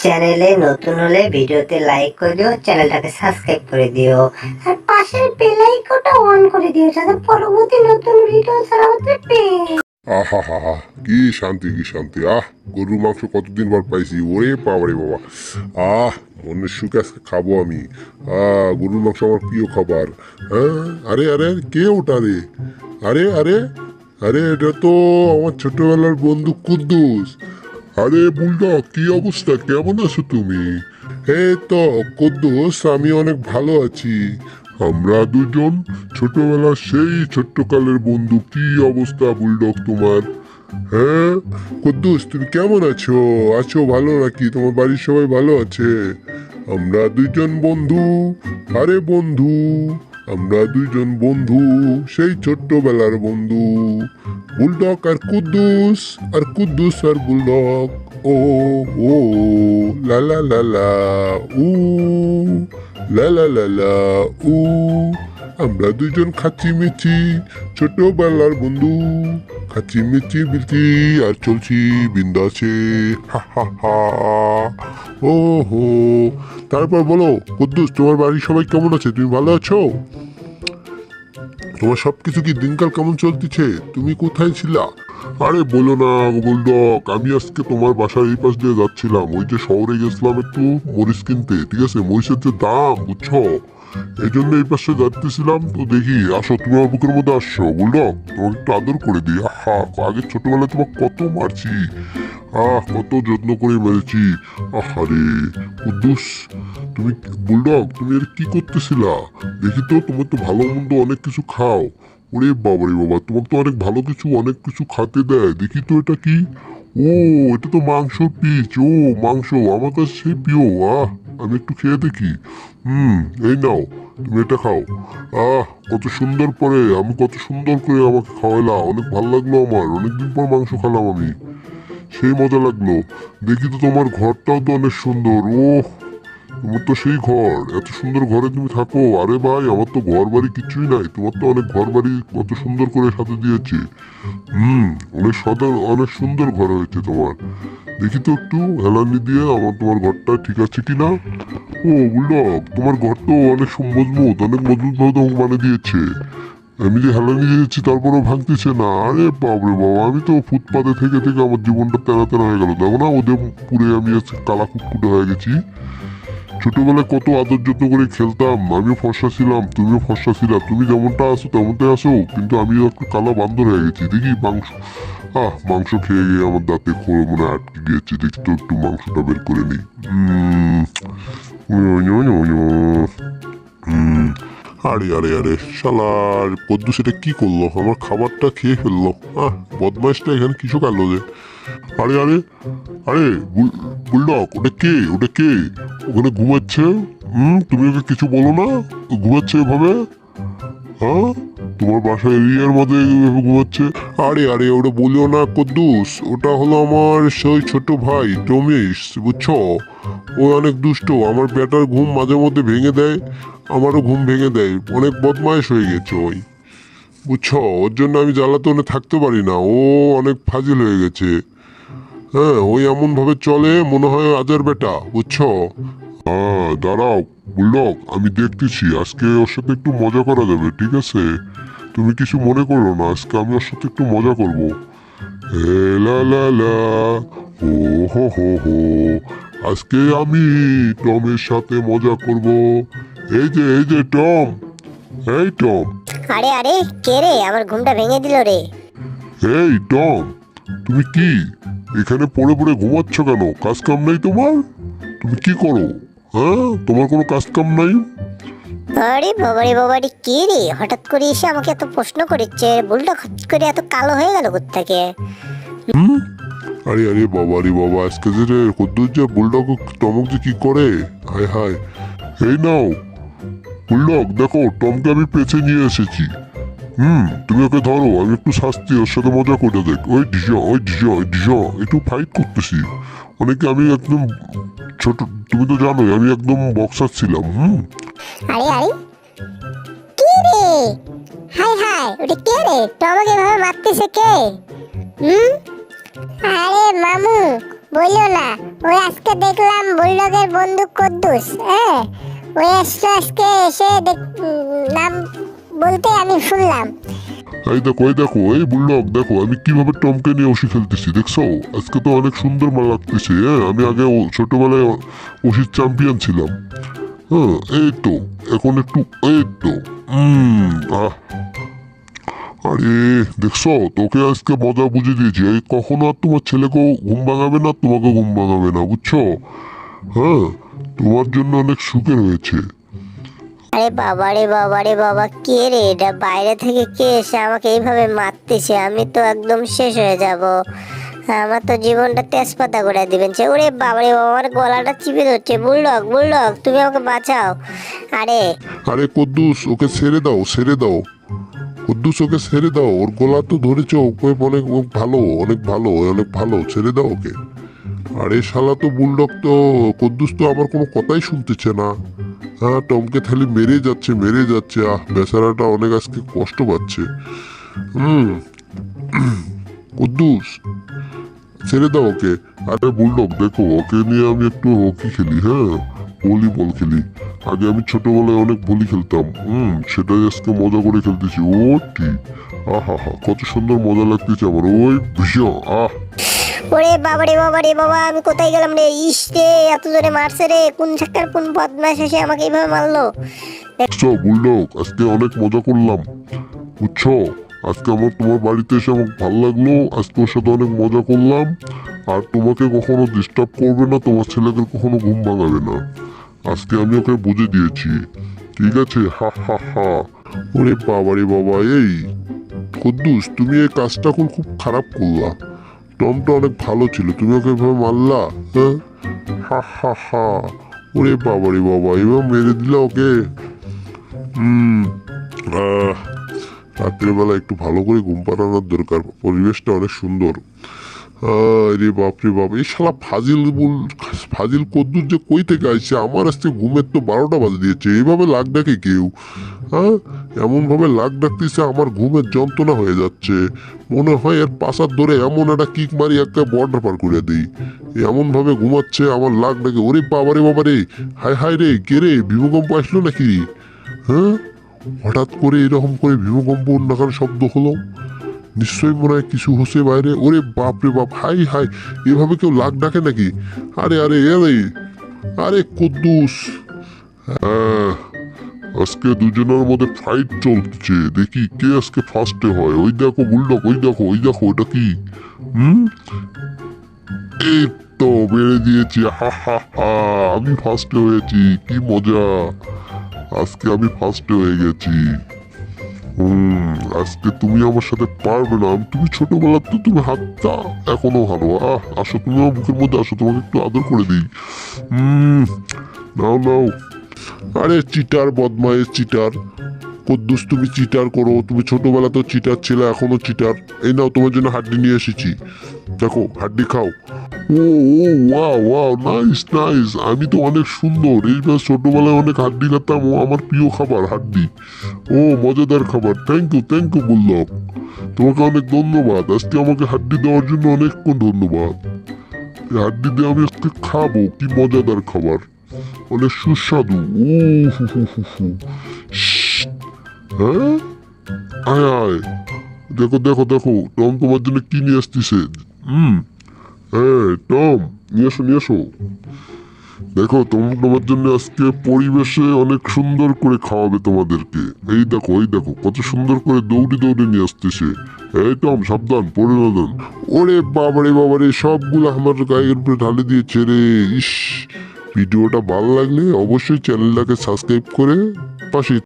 চ্যানেলে নতুন হলে ভিডিওতে লাইক করে দিও, চ্যানেলটাকে সাবস্ক্রাইব করে দিও আর পাশের বেল আইকনটা অন করে দিও যাতে পরবর্তী নতুন ভিডিও ছাড়া হতে পেয়ে। আহা হা হা, কি শান্তি কি শান্তি। গরুর মাংস কতদিন পর পাইছি। ওরে বাবা রে বাবা, মনের সুখে আজকে খাবো আমি। গরুর মাংস আমার প্রিয় খাবার। আরে আরে কে ওটা রে? আরে আরে আরে, এটা তো আমার ছোটবেলার বন্ধু কুদ্দুস। আরে বুলডগ, কি অবস্থা, কেমন আছো তুমি? এই তো কুদ্দুস, আমি অনেক ভালো আছি। আমরা দুজন ছোটবেলার সেই ছোট্টকালের বন্ধু। কি অবস্থা বুলডগ তোমার? হ্যাঁ কুদ্দুস, তুমি কেমন আছো? আছো ভালো নাকি? তোমার বাড়ির সবাই ভালো আছে? আমরা দুইজন বন্ধু। আরে বন্ধু, আমরা দুইজন বন্ধু, সেই ছোট্টবেলার বন্ধু। বুলডগ আর কুদ্দুস, আর কুদ্দুস আর বুলডগ। ও ও লা লা লা লা, উ লা লা লা লা, উ। আমরা দুইজন খাচ্ছি ছোটবেলার বন্ধু। খাচ্ছি বিলকি আর চলছি বিন্দাসে। হা হা হা। ও হো। তারপর বলো কুদ্দুস, তোমার বাড়ির সবাই কেমন আছে? তুমি ভালো আছো? তোমার সবকিছু কি দিনকাল কেমন চলতেছে? তুমি কোথায় ছিলা? আরে বলো না বুলডগ, আমি আজকে তোমার বাসার এই পাশ দিয়ে যাচ্ছিলাম। ওই যে শহরে গেছিলাম একটু মরিচ কিনতে, ঠিক আছে? মরিচের যে দাম, বুঝছো, এই জন্য এই পাশে যাচ্তেছিলাম। তো দেখি, আসো তুমি আমার বুকের মধ্যে আসছো বুলডগ, তোমাকে একটু আদর করে দিই। আগে ছোটবেলায় তোমাকে কত মারছি, কত যত্ন করে মেরেছি। আহারে কুদ্দুস, তুমি বুলডগ, তুমি এর কি করতেছিলা? দেখি তো, তোমার তো ভালো মন্দ অনেক কিছু খাও। ওরে বাবা রে বাবা, তোমাকে তো অনেক কিছু খাতে দেয়। দেখি তো এটা কি? ও, এটা তো মাংসর পিস। ও মাংস আমার কাছে সেই প্রিয়। আমি একটু খেয়ে দেখি। এই নাও, তুমি এটা খাও। কত সুন্দর করে আমাকে খাওয়াইলা, অনেক ভালো লাগলো আমার। অনেকদিন পর মাংস খেলাম আমি, সেই মজা লাগলো। দেখি তো, তোমার ঘরটাও তো অনেক সুন্দর। তোমার তো সেই ঘর, এত সুন্দর ঘরে তুমি থাকো। আরে ভাই, আমার তো ঘর বাড়ি কিছুই নাই, তোমার তো অনেক ঘর বাড়ি কত সুন্দর করে সাথে দিয়েছে। অনেক সুন্দর ঘর হয়েছে তোমার। দেখি তো একটু হেলানি দিয়ে তোমার ঘরটা ঠিক আছে কিনা। ও বুলডগ, তোমার ঘর তো অনেক অনেক মজবুত ভাবে তোমাকে বানিয়ে দিয়েছে। আমি যে হেলানি দিয়েছি তারপরেও ভাঙতেছে না। আরে বাবরে বাবা, আমি তো ফুটপাতে থেকে থেকে আমার জীবনটা তেনা তেনা হয়ে গেল। দেখো না, ওদের পুরে আমি আজকে কালা কুটকুটে হয়ে গেছি। ছোটবেলায় কত আদর যত্ন করে খেলতাম, আমিও ফর্সা ছিলাম, তুমিও ফর্সা ছিলা। তুমি যেমনটা আছো তেমনটাই আছো, কিন্তু আমি একটু কালা বান্দর হয়ে গেছি। দেখি মাংস খেয়ে গিয়ে আমার দাঁতে খোল মনে আটকে গিয়েছে। দেখি তো একটু মাংসটা বের করে নিই। আরে আরে আরে, শালার কদ্দু সেটা কি করলো? আমার খাবারটা খেয়ে ফেললো। বদমাইশটা এখানে কিছু কালো যে। আরে আরে আরে, বুলডগ, ওটা কে ওখানে ঘুমাচ্ছে? তুমি ওকে কিছু বলো না, ঘুমাচ্ছে এভাবে? হ্যাঁ, তোমার বাসার এরিয়ার মধ্যে এভাবে ঘুমাচ্ছে? আরে আরে, ওটা বলিও না কদ্দুস, ওটা হলো আমার সেই ছোট ভাই টমিস, বুঝছো? ও অনেক দুষ্ট। আমার বেটার ঘুম মাঝে মধ্যে ভেঙে দেয়, আমারও ঘুম ভেঙে দেয়। অনেক বদমাইশ হয়ে গেছে ওই, বুঝছো? ওর জন্য আমি জ্বালাতনে থাকতে পারি না। ও অনেক ফাজিল হয়ে গেছে। হ্যাঁ, ওই এমন ভাবে চলে মনে হয় আজার বেটা, বুঝছো? দাঁড়াও বুলডগ, আমি দেখতেছি। আজকে ওর সাথে একটু মজা করা যাবে, ঠিক আছে? তুমি কিছু মনে করো না, আজকে আমি ওর সাথে একটু মজা করবো। লা লা লা, হো হো হো হো, আজকে আমি টমের সাথে মজা করব। এই যে টম, এই টম। আরে আরে, কে রে? আমার ঘুমটা ভেঙে দিল রে। এই টম, তুমি কি এখানে পড়ে পড়ে ঘুমাচ্ছ কেন? কাজ কাম নেই তোমার? তুমি কি করো? তোমার কোনো কাজ কাম নাই? আরে বাবারে বাবারে, কে রে হঠাৎ করে এসে আমাকে এত প্রশ্ন করেছে? বুলটা হঠাৎ করে এত কালো হয়ে গেল কোত্থেকে? আরে আরে বাবা রে বাবা, আজকে যে রে কদ্দুর যে বুলডগ টমক যে কি করে! হায় হায়। এই নাও বুলডগ, দেখো টমকে আমি পেছে নিয়ে এসেছি। তুমি ওকে ধরো, আমি একটু শাস্তি ওর সাথে মজা করে দেখ। ওই ডিজা একটু ফাইট করতেছি। আমি একদম ছোট, তুমি তো জানোই আমি একদম বক্সার ছিলাম। আরে আরে, কে রে? হাই হাই, ওটা কে রে? তো আমাকে এভাবে মারতেছে কে? আরে মামু, বললো না, ওই আজকে দেখলাম বুলডগের বন্ধু কদ্দুস, হ্যাঁ ওই আসলো আজকে এসে নাম বলতে আমি শুনলাম। এই দেখো এই বুলডগ দেখো আমি কিভাবে টমকে নিয়ে ওষি খেলতেছি দেখছো? আজকে তো অনেক সুন্দর মাল লাগতেছে। হ্যাঁ আমি আগে ছোটবেলায় ওষির চ্যাম্পিয়ন ছিলাম। হ্যাঁ এই তো এখন একটু এই তো আহ আরে দেখছো তোকে আজকে মজা বুঝিয়ে দিয়েছি। এই কখনো আর তোমার ছেলেকেও ঘুম ভাঙাবে না, তোমাকে ঘুম ভাঙাবে না, বুঝছো? হ্যাঁ তোমার জন্য অনেক সুখের হয়েছে। আরে বাবা রে বাবা রে বাবা, কে রে এটা? বাইরে থেকে কে এসে আমাকে এইভাবে মারতেছে? আমি তো একদম শেষ হয়ে যাব। আমার তো জীবনটা তেজপাতা করে দিবেন। ওরে বাবা রে বাবা, আমার গলাটা চিপে ধরছে। বুলডগ বুলডগ, তুমি আমাকে বাঁচাও। আরে আরে কদ্দুস ওকে ছেড়ে দাও ছেড়ে দাও, কদ্দুস ওকে ছেড়ে দাও, ওর গলা তো ধরেছ ওকে অনেক ভালো অনেক ভালো অনেক ভালো, ছেড়ে দাও ওকে। আরে শালা তো বুলডগ তো কদ্দুস তো আমার কোনো কথাই শুনতেছে না। হ্যাঁ টমকে থালি মেরে যাচ্ছে মেরে যাচ্ছে, বেচারাটা অনেক আজকে কষ্ট পাচ্ছে। কদ্দুস ছেড়ে দাও ওকে। আরে বুলডগ দেখো ওকে নিয়ে আমি একটু হকি খেলি, হ্যাঁ ভলিবল খেলি। আগে আমি ছোটবেলায় অনেক ভলি খেলতাম, সেটাই আজকে মজা করে খেলতেছি। ও ঠিক আহা হা কত সুন্দর মজা লাগতেছে আমার। ওই ভীষণ ওরে বাবা রে বাবা রে বাবা, আমি কোথায় গেলাম রে? ইস রে, এত জোরে মারছে রে! কোন ছাক্কার কোন বদমাশ এসে আমাকে এইভাবে মারলো? দেখছো বুলডগ আজকে অনেক মজা করলাম, বুঝছো? আজকে আমার তোমার বাড়িতে এসে আমার ভালো লাগলো, আজকে ওর সাথে অনেক মজা করলাম। আর তোমাকে কখনো ডিস্টার্ব করবে না, তোমার ছেলেকে কখনো ঘুম ভাঙাবে না, আজকে আমি ওকে বুঝে দিয়েছি। ঠিক আছে হা হা হা। ওরে বাবা রে বাবা, এই কদ্দুস তুমি এই কাজটা এখন খুব খারাপ করলা। টমটা অনেক ভালো ছিল, তুমি ওকে এভাবে মারলা। হ্যাঁ হা হা হা। ওরে বাবা রে বাবা, এবার মেরে দিলা ওকে। রাত্রের বেলা একটু ভালো করে ঘুম পাড়ানোর দরকার, পরিবেশটা অনেক সুন্দর। রে বাপ রে বাপ, এই শালা ফাজিল কদ্দুর যে কই থেকে আসছে, আমার আজকে ঘুমের তো 12টা বাজে দিয়েছে। এইভাবে লাগ ডাকে কেউ? হ্যাঁ এমন ভাবে লাগ ডাকতেছে আমার ঘুমের যন্ত্রণা হয়ে যাচ্ছে। মনে হয় এর পাশার ধরে এমন একটা কিক মারি একটা বর্ডার পার করে দিই। এমন ভাবে ঘুমাচ্ছে আমার লাগ ডাকে। ওরে বাবা রে বাবা রে, হায় হায় রে, কে রে ভূমিকম্প আসলো নাকি? হ্যাঁ হঠাৎ করে এরকম করে ভূমিকম্প অন্যখানে শব্দ হলো, নিশ্চয়ই মনে হয় কিছু হচ্ছে বাইরে। ওরে বাপ রে বাপ, হাই হাই, এভাবে কেউ লাগ ডাকে নাকি? আরে আরে আরে আরে কদ্দুস, হ্যাঁ আজকে দুজনের মধ্যে ফাইট চলছে, দেখি কে আজকে ফার্স্টে হয়। ওই দেখো বুলডগ, ওই দেখো ওই দেখো, ওটা কি? এই তো বেড়ে দিয়েছি, হা হা হা, আমি ফার্স্টে হয়েছি, কি মজা! আজকে আমি ফার্স্টে হয়ে গেছি। আজকে তুমি আমার সাথে পারবে না। তুমি ছোটবেলার তো তুমি হাতটা এখনো ভালো। আসো তুমি আমার বুকের মধ্যে আসো, তোমাকে একটু আদর করে দিই। নাও নাও। আরে চিটার বদমাইশ চিটার কদ্দুস, তুমি চিটার করো, তুমি ছোটবেলা তো চিটার ছিলে, এখনো চিটার। এই নাও তোমার জন্য হাড্ডি নিয়ে এসেছি, দেখো হাড্ডি খাও। ও ও ওয়াও ওয়াও, নাইস নাইস, আমি তো অনেক সুন্দর। এইবার ছোটবেলায় অনেক হাড্ডি খেতাম, ও আমার প্রিয় খাবার হাড্ডি। ও মজাদার খাবার, থ্যাংক ইউ বললাম। তোমাকে অনেক ধন্যবাদ, আজকে আমাকে হাড্ডি দেওয়ার জন্য অনেকক্ষণ ধন্যবাদ। এই হাড্ডি দিয়ে আমি আজকে খাবো, কি মজাদার খাবার, অনেক সুস্বাদু। ও হু হু হু হু। হ্যাঁ আয় আয়, দেখো দেখো দেখো টম তোমার জন্য কি নিয়ে আসতেছে। হ্যাঁ টম নিয়ে এসো নিয়ে এসো। দেখো তোমার জন্য আজকে পরিবেশে অনেক সুন্দর করে খাওয়াবে তোমাদেরকে। এই দেখো কত সুন্দর করে দৌড়ে দৌড়ে নিয়ে আসতেছে। এই টম সাবধান, পড়ে না দেন। ওরে বাবারে সবগুলো আমার গায়ের উপরে ঢালে দিয়েছে রে। ইস, ভিডিওটা ভালো লাগলে অবশ্যই চ্যানেলটাকে সাবস্ক্রাইব করে পাশে